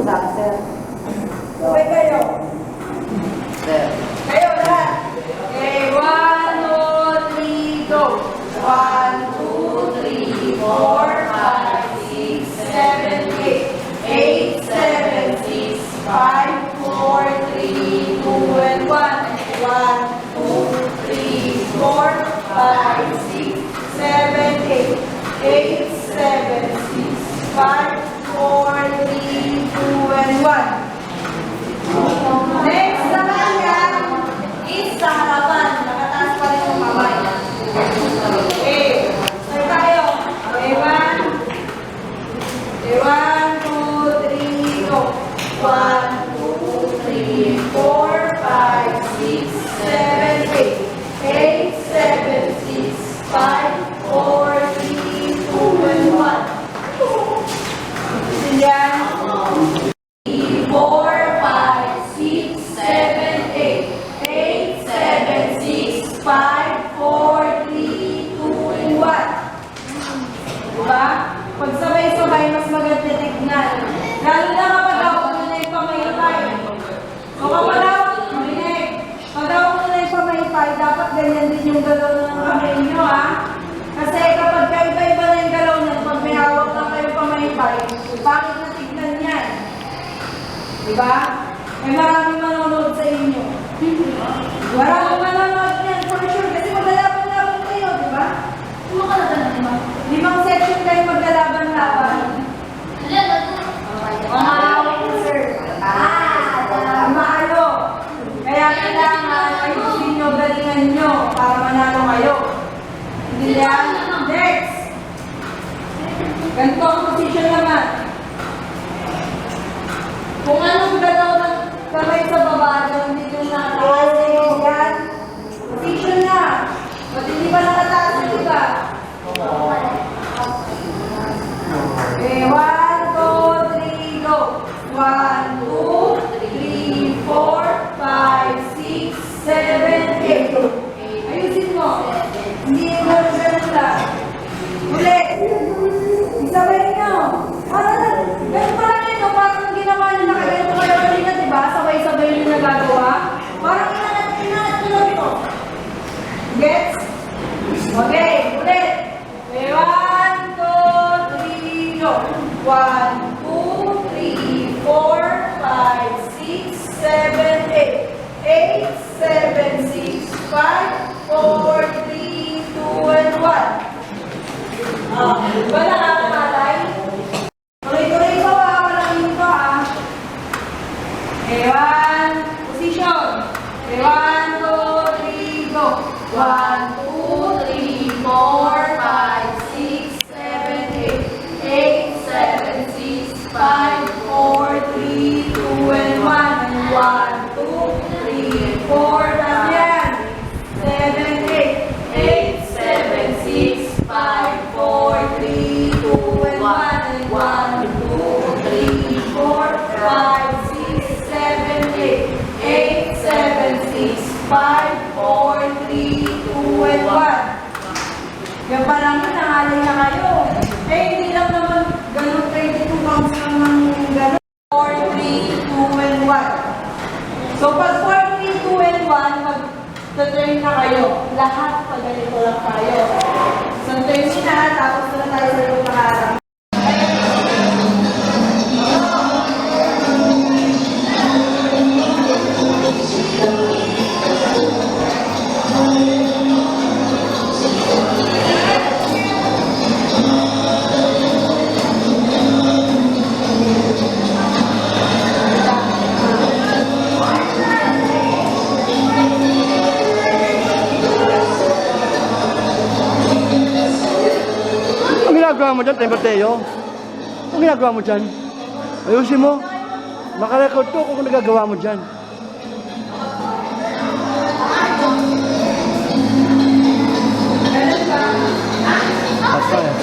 stop, sir. Okay kayo. Sir. Kayo lahat. Okay, 1, 2, 3, go. 1, 2, 3, 4, 5, 6, 7, 8, 7, 6, 5, 4, 3, 2, and 1. 1, 2, 3, 4, 5, 6, 7, 8, 8, 7, 6, 5, 4, 3, 2, and 1. 1. Next naman yan is sa harapan. Nakataas pa rin yung kamay. Okay. Start tayo. Okay, 1, 2, 3, go. 1, 2, 3, 4, 5, 6, 7, 8, 8, 7, 6, 5, 4, 3, 2, and 1. Yan. 4, 5, 6, 7, 8, 8, 7, 6, 5, 4, 3, 2, and 1. Diba? Pag sabay-sabay, mas maganda tignan. Lalo na kapag hawak mo na yung pamaypay. O kapag hawak mo na yung pamaypay, dapat ganyan din yung galaw ng kamay nyo, ha? Kasi kapag kaiba-iba na yung galaw nyo, pag may hawak na kayo pamaypay, bakit na tignan yan? Diba? May maraming manonood sa inyo. Maraming manonood yan, for sure. Kasi maglalaban-laban kayo, diba? Limang section kayo maglalaban-laban. Mahalo, sir. Mahalo. Kaya kailangan ayusin nyo, galingan nyo para manalo kayo. Hindi yan? Next. Ganito ang position naman. Kung anong galaw ng kamay sa baba, hindi nyo nakataas yan. Position na. Ba't hindi ba nakataas yung iba? Okay, 1, 2, 3, go. 1, 2, 3, 4, 5, 6, 7, 8. Ayusin mo. Hindi yung gano'n lang. Ulit. Isabay nyo. Ganun pa lang yun, parang ginawa nyo na kaganito kayo kanina, diba? Sabay-sabay nyo nagagawa. Parang inangat nyo lang ito. Gets? Okay, ulit. Okay, 1, 2, 3, go. 1, 2, 3, 4, 5, 6, 7, 8. 8, 7, 6, 5, 4, 3, 2, and 1. Diba nakakatalay? Tuloy-tuloy ko ha, malaki ko ha. Okay, 1, position. Okay, 1, 2, 3, go. 1, 2, 3, 4, 5, 6, 7, 8. 8, 7, 6, 5, 4, 3, 2, and 1. And 1, 2, 3, 4, tap yan. 7, 8. 8, 7, 6, 5, 4, 3, 2, and 1. And 1, 2, 3, 4, 5, 6, 7, 8. 8, 7, 6, 5, 4, 3, 2, and 1. Yan pa lang yun, nangalay na kayo. Eh, hindi lang naman ganun 22 pounds lang ng ganun. 4, 3, 2, and 1. So, pag 4, 3, 2, and 1, mag-turn na kayo. Lahat pag ganito lang tayo. So, turn na, tapos na tayo sa yung pangarap. Ang ginagawa mo dyan, Tay Mateo? Ang ginagawa mo dyan? Ayusin mo. Makarecord to kung nagagawa mo dyan. Basta eh.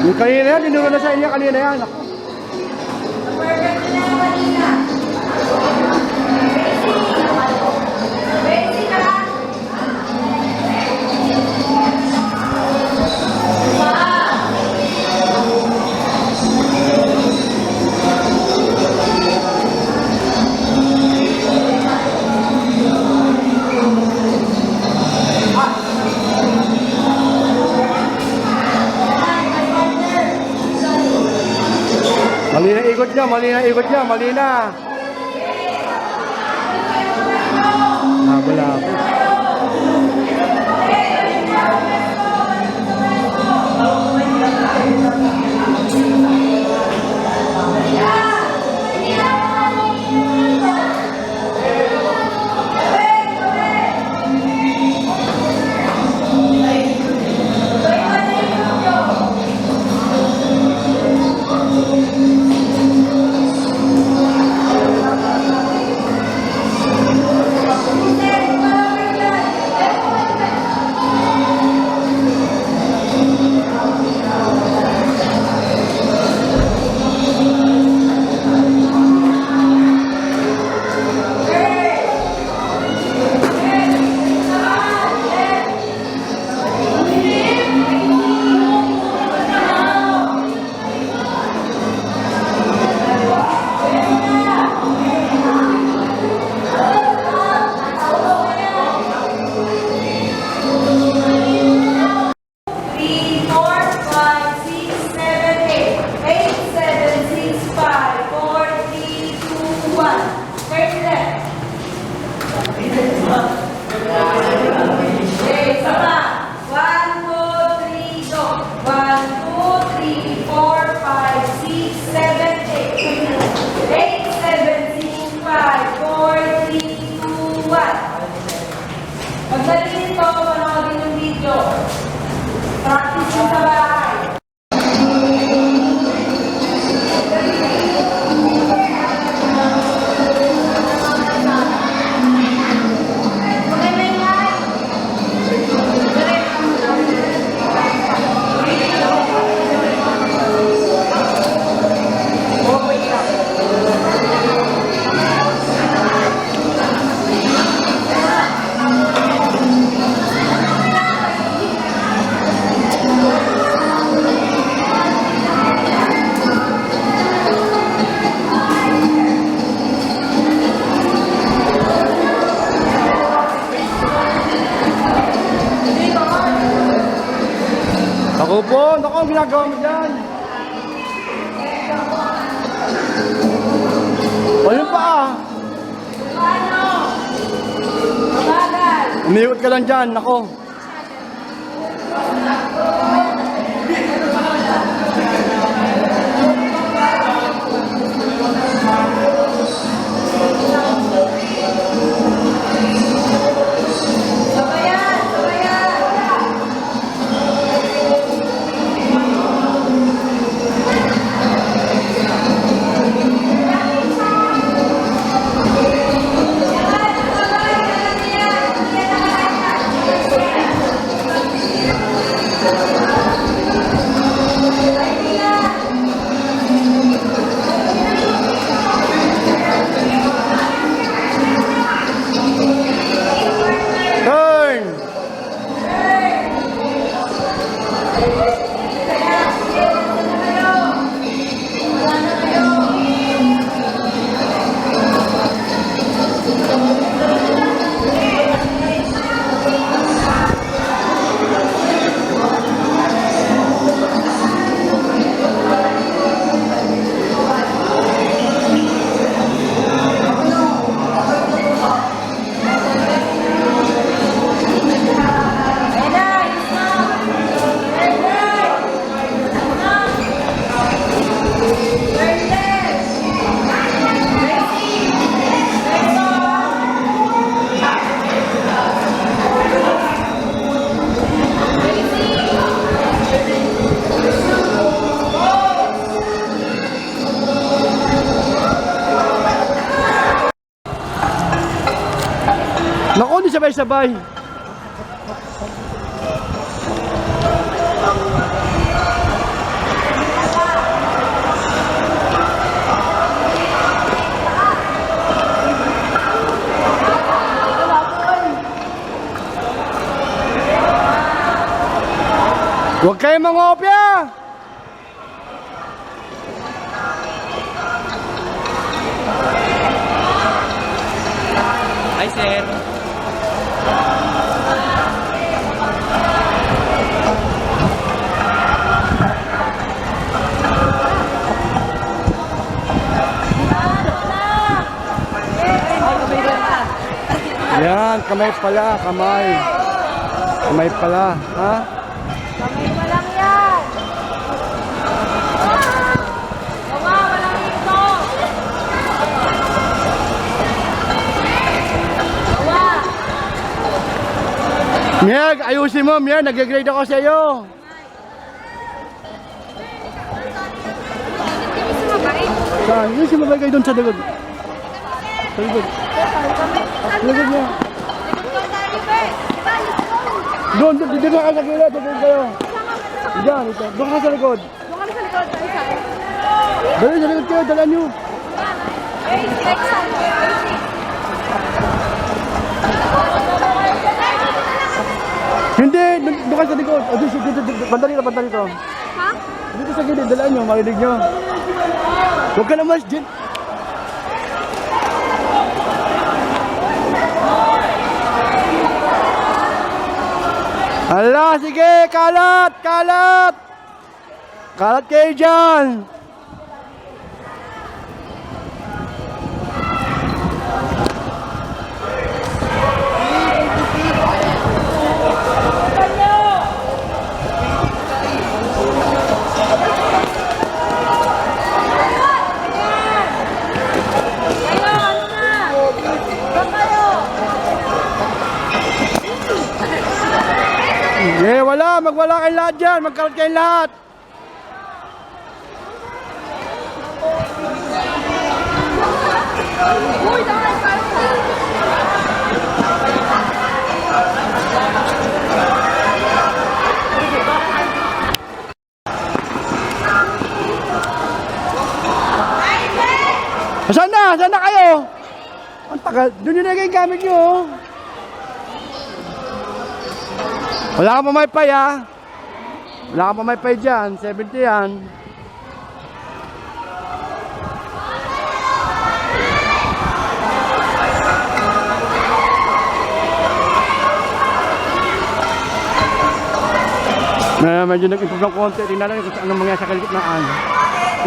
Yung kanina yan, tinuro na sa inyo kanina yan. Ako. Perfect na kanina. Basic ka. Mali na ikot niya, mali na ikot niya, mali na. Wala ako. Pagdating ito, manoodin yung video. Practice yung sa bahay. Ako po, naku, ang ginagawa mo dyan. O yun pa ah. Paano? Mabagal. Umiikot ka lang dyan, naku. Sabayan, sabayan. Naku, di sabay-sabay. Huwag kayong mangopya! Hi, sir. Yan, kamay pala, kamay. Kamay pala, ha? Kamay pa lang yan. Gawa, walang ito. Gawa. Miag, ayusin mo, Miag, nag-grade ako sa iyo. Saan? Yung sumabay kayo doon sa likod. Sa likod. Sa likod niya. Doon, dito kayo sa gilid, dito kayo. Diyan, ito. Doon ka sa likod. Doon kami sa likod. Dali, sa likod kayo, dala nyo. Hindi, doon kayo sa likod. O, dito, banda rito. Ha? Dito sa gilid, dala nyo, marinig nyo. Huwag ka naman, Jen. Hala, sige, kalat! Kalat kayo dyan! Magwala kayong lahat dyan, magkalat kayong lahat. Saan na kayo? Ang tagal, doon yun na yung gamit nyo. Oh. Wala kang pamaypay ha. Wala kang pamaypay dyan. 70 yan. Medyo nag-improve ng konti. Tingnan natin kung anong mangyayari sa kaligitnaan.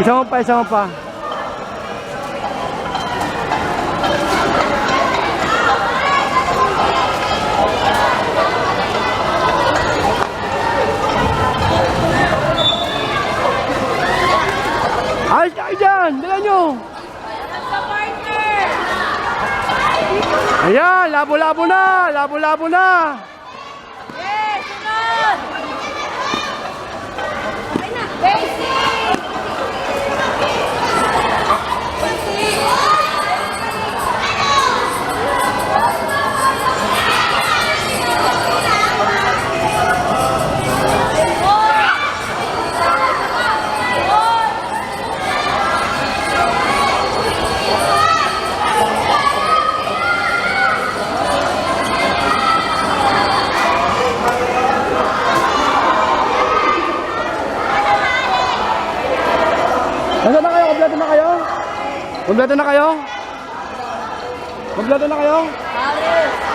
Isa mo pa. Ayos na kayo dyan! Dala nyo! Ayan! Labo-labo na! Yes! Sunod! Basic! Nasaan na kayo? Kompleto na kayo? Kompleto na kayo? Alis!